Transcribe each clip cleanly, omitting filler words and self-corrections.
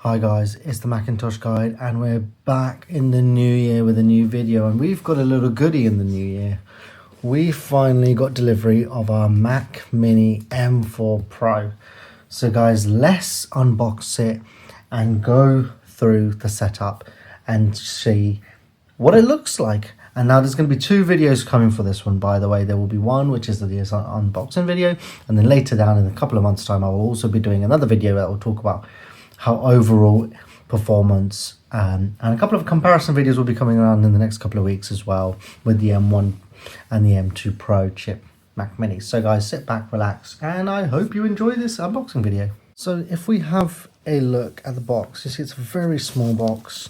Hi guys, it's the Macintosh Guide and we're back in the new year with a new video, and we've got a little goodie in the new year. We finally got delivery of our Mac Mini M4 Pro. So guys, let's unbox it and go through the setup and see what it looks like. And now there's going to be two videos coming for this one, by the way. There will be one which is the unboxing video, and then later down in a couple of months time I will also be doing another video that will talk about how overall performance, and a couple of comparison videos will be coming around in the next couple of weeks as well with the M1 and the M2 Pro chip Mac Mini. So guys, sit back, relax, and I hope you enjoy this unboxing video. So if we have a look at the box, you see it's a very small box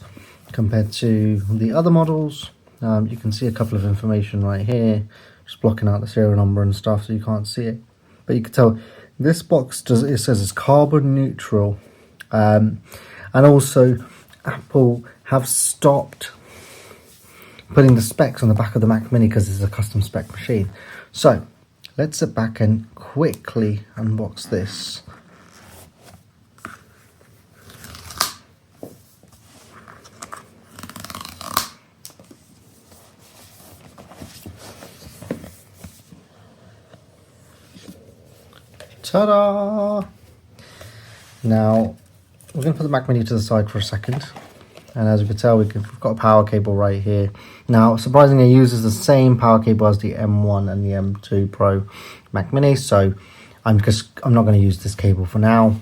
compared to the other models. You can see a couple of information right here, just blocking out the serial number and stuff so you can't see it. But you can tell this box it says it's carbon neutral. And also Apple have stopped putting the specs on the back of the Mac Mini because it's a custom spec machine. So let's sit back and quickly unbox this. Ta-da! Now we're going to put the Mac Mini to the side for a second, and as you can tell, we've got a power cable right here. Now surprisingly, it uses the same power cable as the M1 and the M2 Pro Mac Mini, so I'm not going to use this cable for now.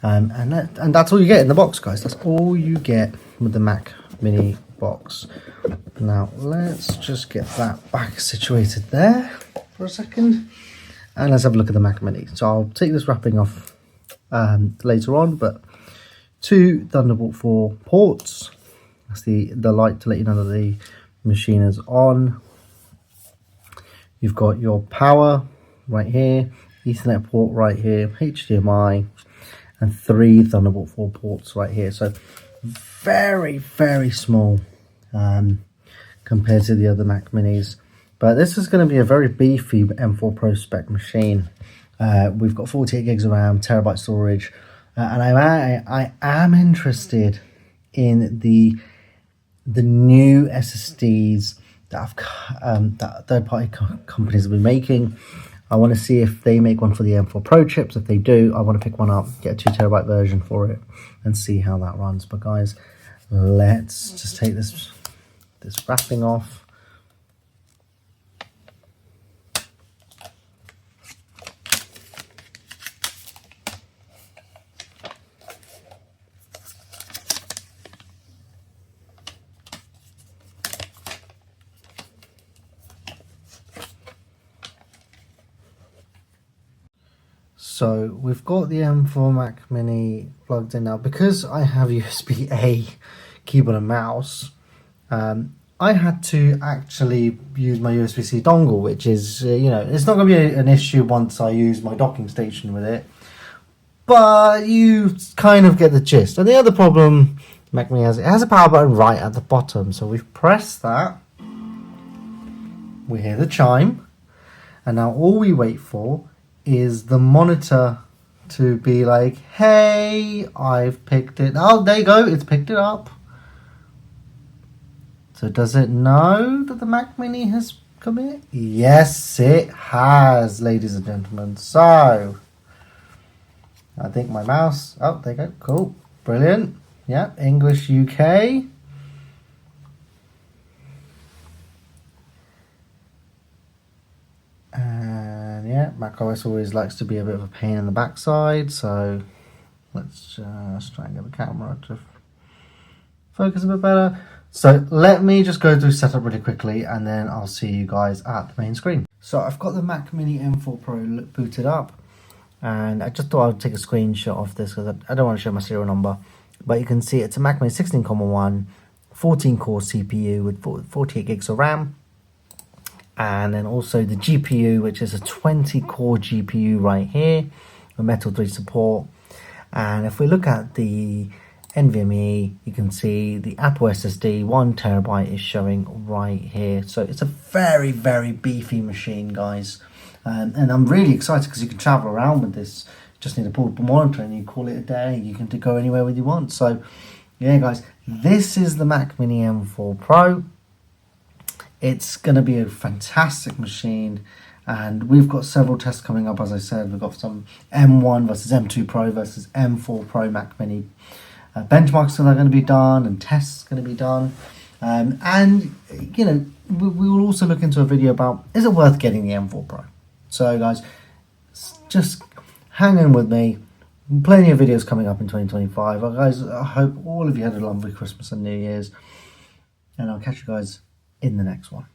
And that's all you get in the box, guys. That's all you get with the Mac Mini box. Now let's just get that back situated there for a second, and let's have a look at the Mac Mini. So I'll take this wrapping off later on, but two Thunderbolt 4 ports. That's the light to let you know that the machine is on. You've got your power right here, Ethernet port right here, HDMI, and three Thunderbolt 4 ports right here. So very small compared to the other Mac Minis, but this is going to be a very beefy M4 Pro spec machine. We've got 48 gigs of RAM, terabyte storage, and I am interested in the new SSDs that third-party companies have been making. I want to see if they make one for the M4 Pro chips. If they do, I want to pick one up, get a 2 terabyte version for it, and see how that runs. But guys, let's just take this wrapping off. So we've got the M4 Mac Mini plugged in now. Because I have USB-A keyboard and mouse, I had to actually use my USB-C dongle, which is, it's not going to be an issue once I use my docking station with it. But you kind of get the gist. And the other problem Mac Mini has, it has a power button right at the bottom. So we've pressed that. We hear the chime. And now all we wait for is the monitor to be like, hey, I've picked it. Oh, there you go, it's picked it up. So does it know that the Mac Mini has come in? Yes, it has, ladies and gentlemen. So I think my mouse, oh, there you go, cool, brilliant. Yeah, English UK. Yeah, macOS always likes to be a bit of a pain in the backside, so let's just try and get the camera to focus a bit better. So let me just go through setup really quickly, and then I'll see you guys at the main screen. So I've got the Mac Mini M4 Pro booted up, and I just thought I would take a screenshot of this because I don't want to show my serial number, but you can see it's a Mac Mini 16,1, 14-core CPU with 48 gigs of RAM. And then also the GPU, which is a 20-core GPU right here with Metal 3 support. And if we look at the NVMe, you can see the Apple SSD 1 terabyte is showing right here. So it's a very beefy machine, guys. And I'm really excited because you can travel around with this. just need a portable monitor and you call it a day. You can go anywhere with you want. So yeah, guys, this is the Mac Mini M4 Pro. It's going to be a fantastic machine, and we've got several tests coming up. As I said, we've got some M1 versus M2 Pro versus M4 Pro Mac Mini benchmarks that are going to be done, and tests going to be done. And you know, we will also look into a video about, is it worth getting the M4 Pro? So guys, just hang in with me. Plenty of videos coming up in 2025. Guys, I hope all of you had a lovely Christmas and New Year's, and I'll catch you guys in the next one.